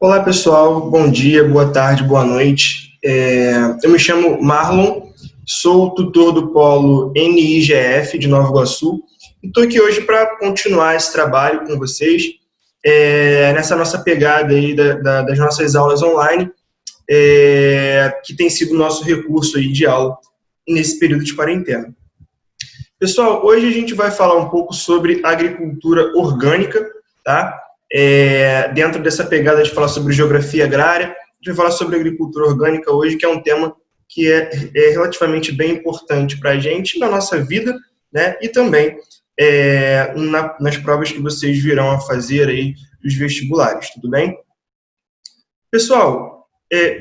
Olá pessoal, bom dia, boa tarde, boa noite. Eu me chamo Marlon, sou tutor do Polo NIGF de Nova Iguaçu e estou aqui hoje para continuar esse trabalho com vocês, nessa nossa pegada aí das nossas aulas online, que tem sido o nosso recurso aí de aula nesse período de quarentena. Pessoal, hoje a gente vai falar um pouco sobre agricultura orgânica, tá? Dentro dessa pegada de falar sobre geografia agrária, a gente vai falar sobre agricultura orgânica hoje, que é um tema que é relativamente bem importante para a gente na nossa vida, né? E também nas provas que vocês virão a fazer aí dos vestibulares, tudo bem? Pessoal,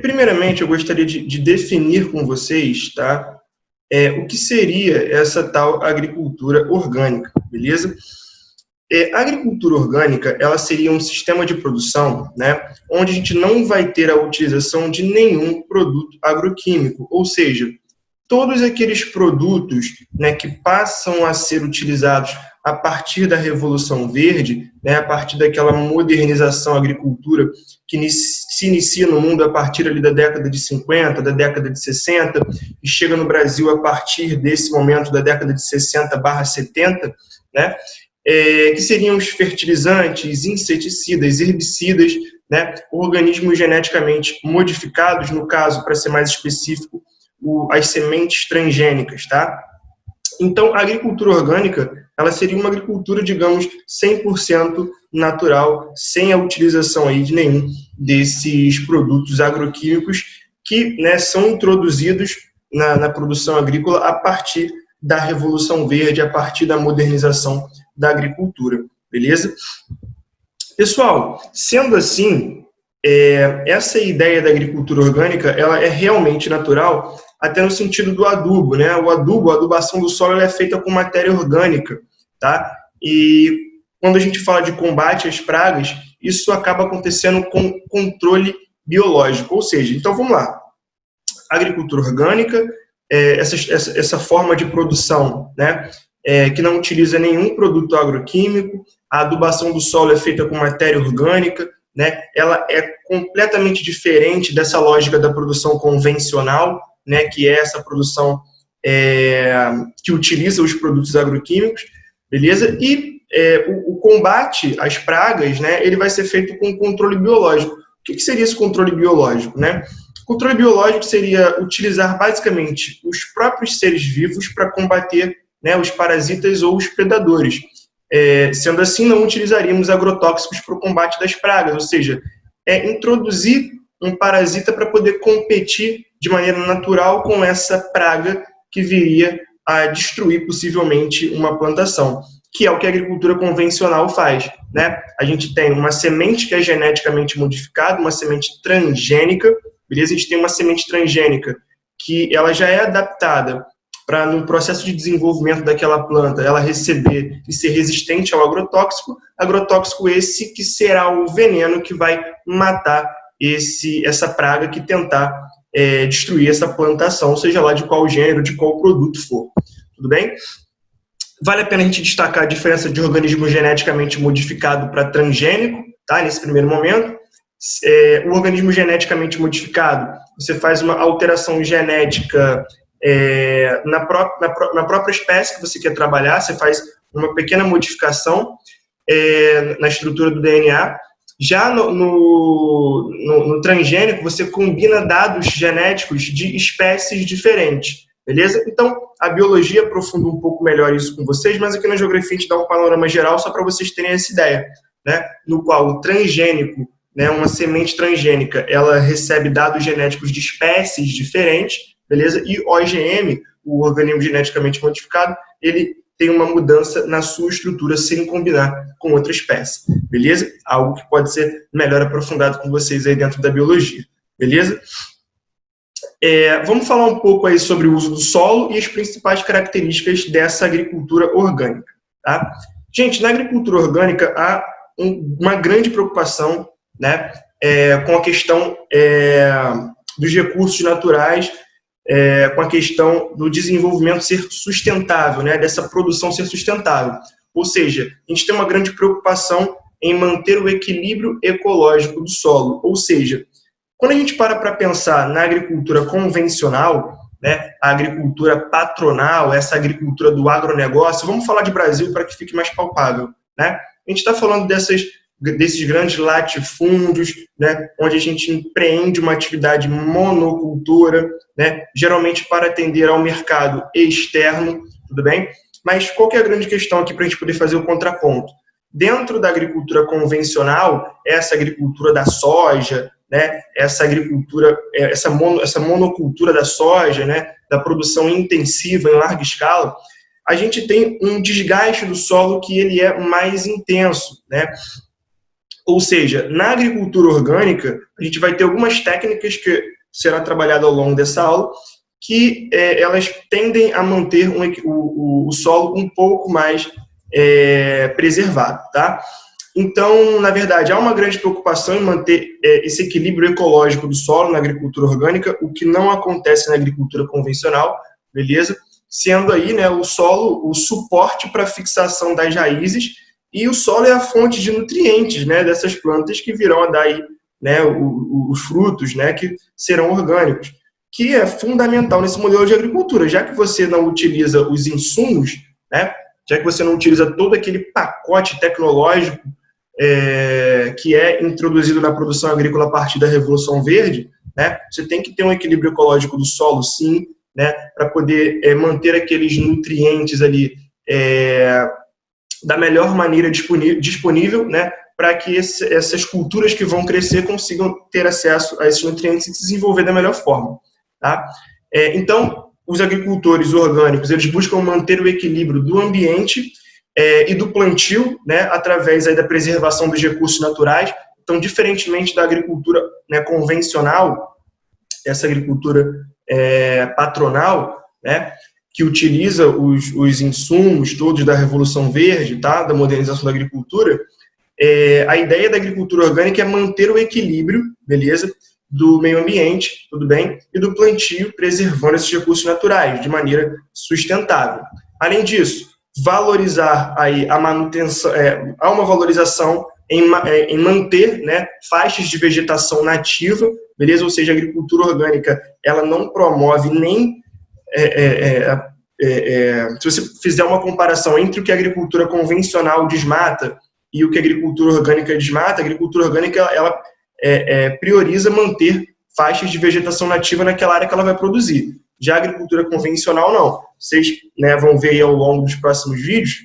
primeiramente eu gostaria de definir com vocês, tá? O que seria essa tal agricultura orgânica, beleza? A agricultura orgânica, ela seria um sistema de produção, né, onde a gente não vai ter a utilização de nenhum produto agroquímico, ou seja, todos aqueles produtos, né, que passam a ser utilizados a partir da Revolução Verde, né, a partir daquela modernização da agricultura que se inicia no mundo a partir ali da década de 50, da década de 60, e chega no Brasil a partir desse momento da década de 60/70, né, que seriam os fertilizantes, inseticidas, herbicidas, né, organismos geneticamente modificados, no caso, para ser mais específico, as sementes transgênicas, tá? Então, a agricultura orgânica, ela seria uma agricultura, digamos, 100% natural, sem a utilização aí de nenhum desses produtos agroquímicos que, né, são introduzidos na produção agrícola a partir da Revolução Verde, a partir da modernização da agricultura, beleza? Pessoal, sendo assim, essa ideia da agricultura orgânica, ela é realmente natural, até no sentido do adubo, né? O adubo, a adubação do solo, ela é feita com matéria orgânica, tá? E quando a gente fala de combate às pragas, isso acaba acontecendo com controle biológico, ou seja, então vamos lá, agricultura orgânica, essa forma de produção, né, que não utiliza nenhum produto agroquímico, a adubação do solo é feita com matéria orgânica, né, ela é completamente diferente dessa lógica da produção convencional, né, que é essa produção que utiliza os produtos agroquímicos, beleza? E o combate às pragas, né, ele vai ser feito com controle biológico. O que seria esse controle biológico, né? O controle biológico seria utilizar basicamente os próprios seres vivos para combater, né, os parasitas ou os predadores. Sendo assim, não utilizaríamos agrotóxicos para o combate das pragas, ou seja, introduzir um parasita para poder competir de maneira natural com essa praga que viria a destruir possivelmente uma plantação, que é o que a agricultura convencional faz, né? A gente tem uma semente que é geneticamente modificada, uma semente transgênica, beleza? A gente tem uma semente transgênica que ela já é adaptada para, no processo de desenvolvimento daquela planta, ela receber e ser resistente ao agrotóxico esse que será o veneno que vai matar essa praga que tentar destruir essa plantação, seja lá de qual gênero, de qual produto for. Tudo bem? Vale a pena a gente destacar a diferença de organismo geneticamente modificado para transgênico, tá? Nesse primeiro momento. O organismo geneticamente modificado, você faz uma alteração genética na própria espécie que você quer trabalhar, você faz uma pequena modificação na estrutura do DNA. Já no transgênico, você combina dados genéticos de espécies diferentes, beleza? Então, a biologia aprofunda um pouco melhor isso com vocês, mas aqui na geografia a gente dá um panorama geral só para vocês terem essa ideia, né? No qual o transgênico, né, uma semente transgênica, ela recebe dados genéticos de espécies diferentes, beleza? E o OGM, o organismo geneticamente modificado, ele tem uma mudança na sua estrutura sem combinar com outra espécie, beleza? Algo que pode ser melhor aprofundado com vocês aí dentro da biologia, beleza? Vamos falar um pouco aí sobre o uso do solo e as principais características dessa agricultura orgânica, tá? Gente, na agricultura orgânica há uma grande preocupação, né, com a questão dos recursos naturais, com a questão do desenvolvimento ser sustentável, né, dessa produção ser sustentável. Ou seja, a gente tem uma grande preocupação em manter o equilíbrio ecológico do solo. Ou seja, quando a gente para pensar na agricultura convencional, né, a agricultura patronal, essa agricultura do agronegócio, vamos falar de Brasil para que fique mais palpável, né? A gente está falando desses grandes latifúndios, né, onde a gente empreende uma atividade monocultura, né, geralmente para atender ao mercado externo, tudo bem? Mas qual que é a grande questão aqui para a gente poder fazer o contraponto? Dentro da agricultura convencional, essa agricultura da soja, né, essa agricultura, essa monocultura da soja, né, da produção intensiva em larga escala, a gente tem um desgaste do solo que ele é mais intenso, né? Ou seja, na agricultura orgânica, a gente vai ter algumas técnicas que será trabalhada ao longo dessa aula, que elas tendem a manter o solo um pouco mais preservado, tá? Então, na verdade, há uma grande preocupação em manter esse equilíbrio ecológico do solo na agricultura orgânica, o que não acontece na agricultura convencional, beleza? Sendo aí, né, o solo o suporte para a fixação das raízes, e o solo é a fonte de nutrientes, né, dessas plantas que virão a dar aí, né, os frutos, né, que serão orgânicos, que é fundamental nesse modelo de agricultura, já que você não utiliza os insumos, né, já que você não utiliza todo aquele pacote tecnológico que é introduzido na produção agrícola a partir da Revolução Verde, né, você tem que ter um equilíbrio ecológico do solo, sim, né, para poder manter aqueles nutrientes ali da melhor maneira disponível, né, para que essas culturas que vão crescer consigam ter acesso a esses nutrientes e se desenvolver da melhor forma. Tá? Então, os agricultores orgânicos, eles buscam manter o equilíbrio do ambiente e do plantio, né, através aí da preservação dos recursos naturais. Então, diferentemente da agricultura, né, convencional, essa agricultura patronal, né, que utiliza os insumos todos da Revolução Verde, tá, da modernização da agricultura, a ideia da agricultura orgânica é manter o equilíbrio, beleza, do meio ambiente, tudo bem, e do plantio, preservando esses recursos naturais de maneira sustentável. Além disso, valorizar aí a manutenção, há uma valorização em manter, né, faixas de vegetação nativa, beleza? Ou seja, a agricultura orgânica, ela não promove nem se você fizer uma comparação entre o que a agricultura convencional desmata e o que a agricultura orgânica desmata, a agricultura orgânica ela prioriza manter faixas de vegetação nativa naquela área que ela vai produzir. Já a agricultura convencional, não. Vocês, né, vão ver aí ao longo dos próximos vídeos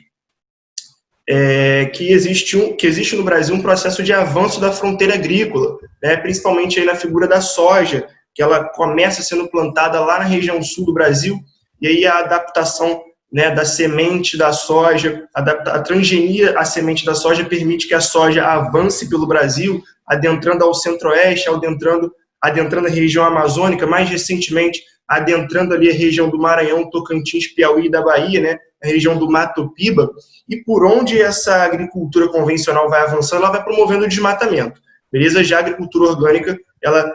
que existe no Brasil um processo de avanço da fronteira agrícola, né, principalmente aí na figura da soja, que ela começa sendo plantada lá na região sul do Brasil, e aí a adaptação, né, da semente da soja, a transgenia à semente da soja permite que a soja avance pelo Brasil, adentrando ao centro-oeste, adentrando a região amazônica, mais recentemente adentrando ali a região do Maranhão, Tocantins, Piauí e da Bahia, né, a região do Mato Piba, e por onde essa agricultura convencional vai avançando, ela vai promovendo o desmatamento, beleza? Já a agricultura orgânica, ela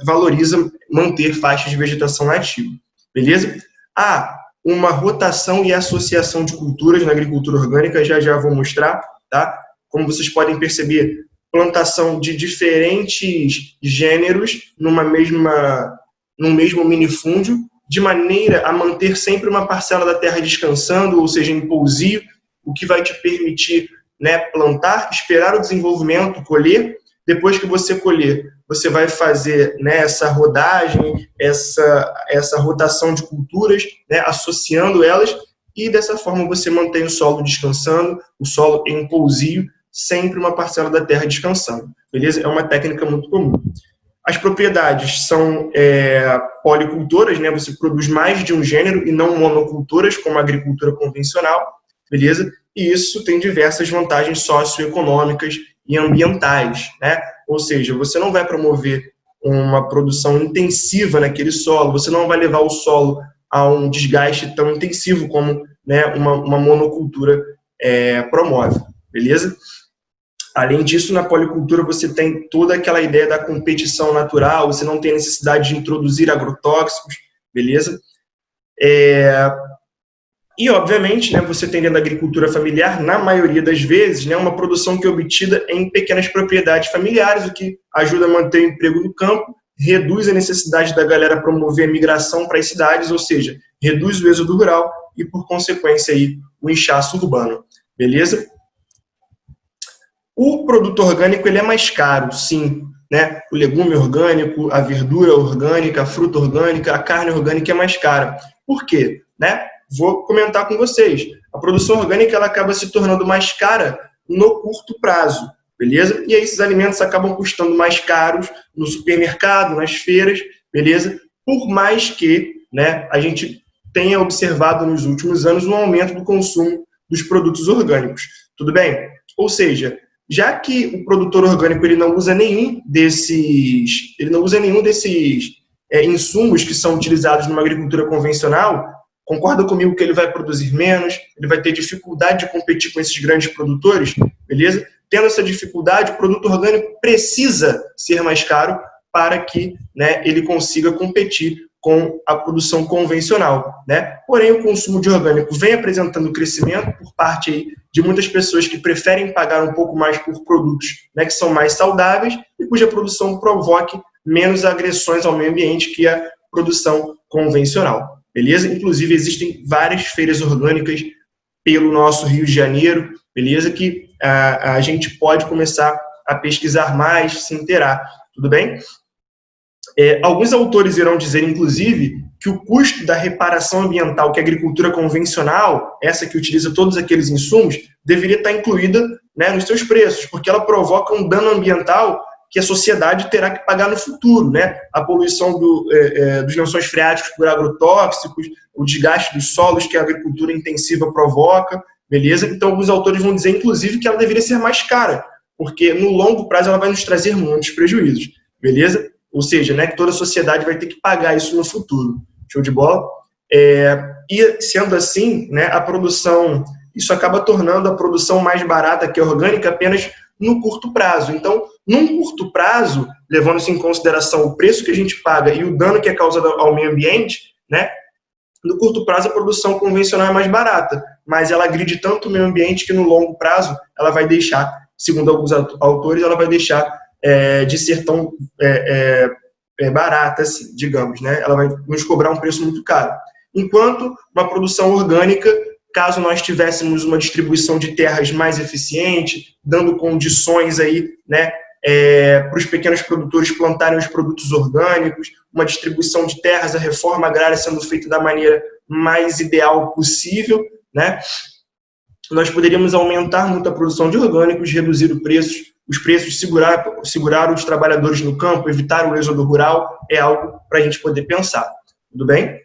valoriza manter faixas de vegetação nativa, beleza? Há uma rotação e associação de culturas na agricultura orgânica, já vou mostrar, tá? Como vocês podem perceber, plantação de diferentes gêneros num mesmo minifúndio, de maneira a manter sempre uma parcela da terra descansando, ou seja, em pousio, o que vai te permitir, né, plantar, esperar o desenvolvimento, colher. Depois que você colher, você vai fazer, né, essa rodagem, essa rotação de culturas, né, associando elas, e dessa forma você mantém o solo descansando, o solo em pousio, sempre uma parcela da terra descansando, beleza? É uma técnica muito comum. As propriedades são policultoras, né? Você produz mais de um gênero e não monocultoras, como a agricultura convencional, beleza? E isso tem diversas vantagens socioeconômicas e ambientais, né? Ou seja, você não vai promover uma produção intensiva naquele solo, você não vai levar o solo a um desgaste tão intensivo como, né, uma monocultura promove, beleza? Além disso, na policultura você tem toda aquela ideia da competição natural, você não tem necessidade de introduzir agrotóxicos, beleza? E, obviamente, né, você tem dentro da agricultura familiar, na maioria das vezes, né, uma produção que é obtida em pequenas propriedades familiares, o que ajuda a manter o emprego no campo, reduz a necessidade da galera promover a migração para as cidades, ou seja, reduz o êxodo rural e, por consequência, aí, o inchaço urbano. Beleza? O produto orgânico ele é mais caro, sim. Né? O legume orgânico, a verdura orgânica, a fruta orgânica, a carne orgânica é mais cara. Por quê? Né? Vou comentar com vocês. A produção orgânica ela acaba se tornando mais cara no curto prazo, beleza? E aí esses alimentos acabam custando mais caros no supermercado, nas feiras, beleza? Por mais que, né, a gente tenha observado nos últimos anos um aumento do consumo dos produtos orgânicos. Tudo bem? Ou seja, já que o produtor orgânico ele não usa nenhum desses insumos que são utilizados numa agricultura convencional, concorda comigo que ele vai produzir menos, ele vai ter dificuldade de competir com esses grandes produtores, beleza? Tendo essa dificuldade, o produto orgânico precisa ser mais caro para que, né, ele consiga competir com a produção convencional, né? Porém, o consumo de orgânico vem apresentando crescimento por parte aí de muitas pessoas que preferem pagar um pouco mais por produtos, né, que são mais saudáveis e cuja produção provoque menos agressões ao meio ambiente que a produção convencional. Beleza? Inclusive, existem várias feiras orgânicas pelo nosso Rio de Janeiro, beleza? Que a gente pode começar a pesquisar mais, se inteirar, tudo bem? Alguns autores irão dizer, inclusive, que o custo da reparação ambiental que a agricultura convencional, essa que utiliza todos aqueles insumos, deveria estar incluída, né, nos seus preços, porque ela provoca um dano ambiental que a sociedade terá que pagar no futuro, né? A poluição dos lençóis freáticos por agrotóxicos, o desgaste dos solos que a agricultura intensiva provoca, beleza? Então, alguns autores vão dizer, inclusive, que ela deveria ser mais cara, porque no longo prazo ela vai nos trazer muitos prejuízos, beleza? Ou seja, né, que toda a sociedade vai ter que pagar isso no futuro. Show de bola? E sendo assim, né, a produção, isso acaba tornando a produção mais barata, que é orgânica, apenas no curto prazo. Então, num curto prazo, levando-se em consideração o preço que a gente paga e o dano que é causado ao meio ambiente, né, no curto prazo a produção convencional é mais barata, mas ela agride tanto o meio ambiente que no longo prazo ela vai deixar, segundo alguns autores, ela vai deixar de ser tão barata, assim, digamos, né? Ela vai nos cobrar um preço muito caro. Enquanto uma produção orgânica, caso nós tivéssemos uma distribuição de terras mais eficiente, dando condições aí, né, para os pequenos produtores plantarem os produtos orgânicos, uma distribuição de terras, a reforma agrária sendo feita da maneira mais ideal possível, né, nós poderíamos aumentar muito a produção de orgânicos, reduzir os preços, segurar os trabalhadores no campo, evitar o êxodo rural, é algo para a gente poder pensar. Tudo bem?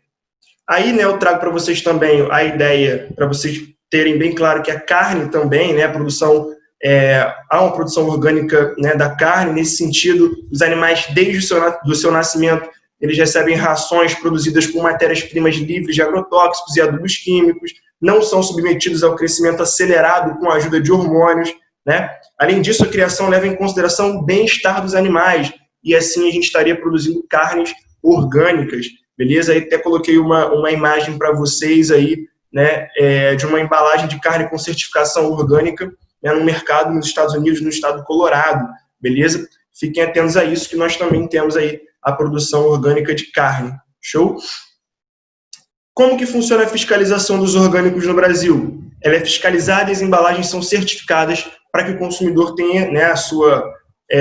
Aí, né, eu trago para vocês também a ideia, para vocês terem bem claro que a carne também, né, há uma produção orgânica, né, da carne, nesse sentido, os animais, desde o seu nascimento, eles recebem rações produzidas com matérias-primas livres de agrotóxicos e adubos químicos, não são submetidos ao crescimento acelerado com a ajuda de hormônios, né? Além disso, a criação leva em consideração o bem-estar dos animais, e assim a gente estaria produzindo carnes orgânicas, beleza? Aí até coloquei uma imagem para vocês aí, né, de uma embalagem de carne com certificação orgânica, né, no mercado nos Estados Unidos, no estado do Colorado, beleza? Fiquem atentos a isso, que nós também temos aí a produção orgânica de carne. Show? Como que funciona a fiscalização dos orgânicos no Brasil? Ela é fiscalizada e as embalagens são certificadas para que o consumidor tenha, né, a sua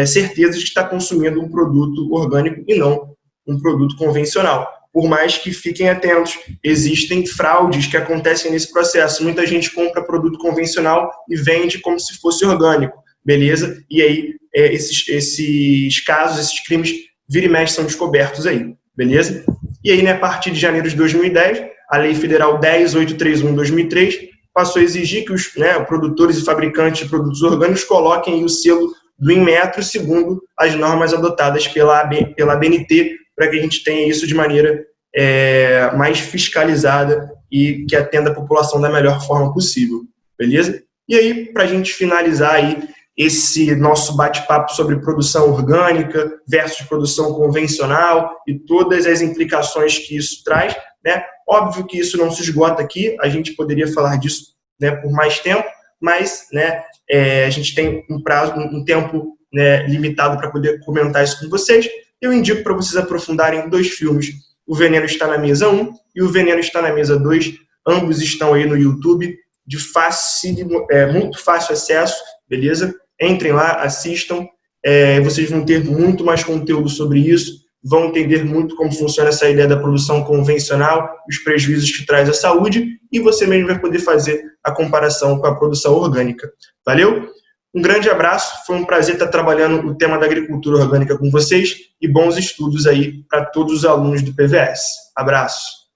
certeza de que está consumindo um produto orgânico e não um produto convencional. Por mais que fiquem atentos, existem fraudes que acontecem nesse processo. Muita gente compra produto convencional e vende como se fosse orgânico, beleza? E aí esses casos, esses crimes, vira e mexe são descobertos aí, beleza? E aí, né, a partir de janeiro de 2010, a Lei Federal 10.831/2003 passou a exigir que os, né, produtores e fabricantes de produtos orgânicos coloquem aí o selo do Inmetro, segundo as normas adotadas pela ABNT, para que a gente tenha isso de maneira mais fiscalizada e que atenda a população da melhor forma possível, beleza? E aí, para a gente finalizar aí esse nosso bate-papo sobre produção orgânica versus produção convencional e todas as implicações que isso traz, né? Óbvio que isso não se esgota aqui, a gente poderia falar disso, né, por mais tempo, mas, né, a gente tem um prazo, um tempo, né, limitado para poder comentar isso com vocês. Eu indico para vocês aprofundarem 2 filmes, O Veneno Está na Mesa 1 e O Veneno Está na Mesa 2, ambos estão aí no YouTube, de muito fácil acesso, beleza? Entrem lá, assistam, vocês vão ter muito mais conteúdo sobre isso, vão entender muito como funciona essa ideia da produção convencional, os prejuízos que traz à saúde, e você mesmo vai poder fazer a comparação com a produção orgânica. Valeu? Um grande abraço, foi um prazer estar trabalhando o tema da agricultura orgânica com vocês, e bons estudos aí para todos os alunos do PVS. Abraço!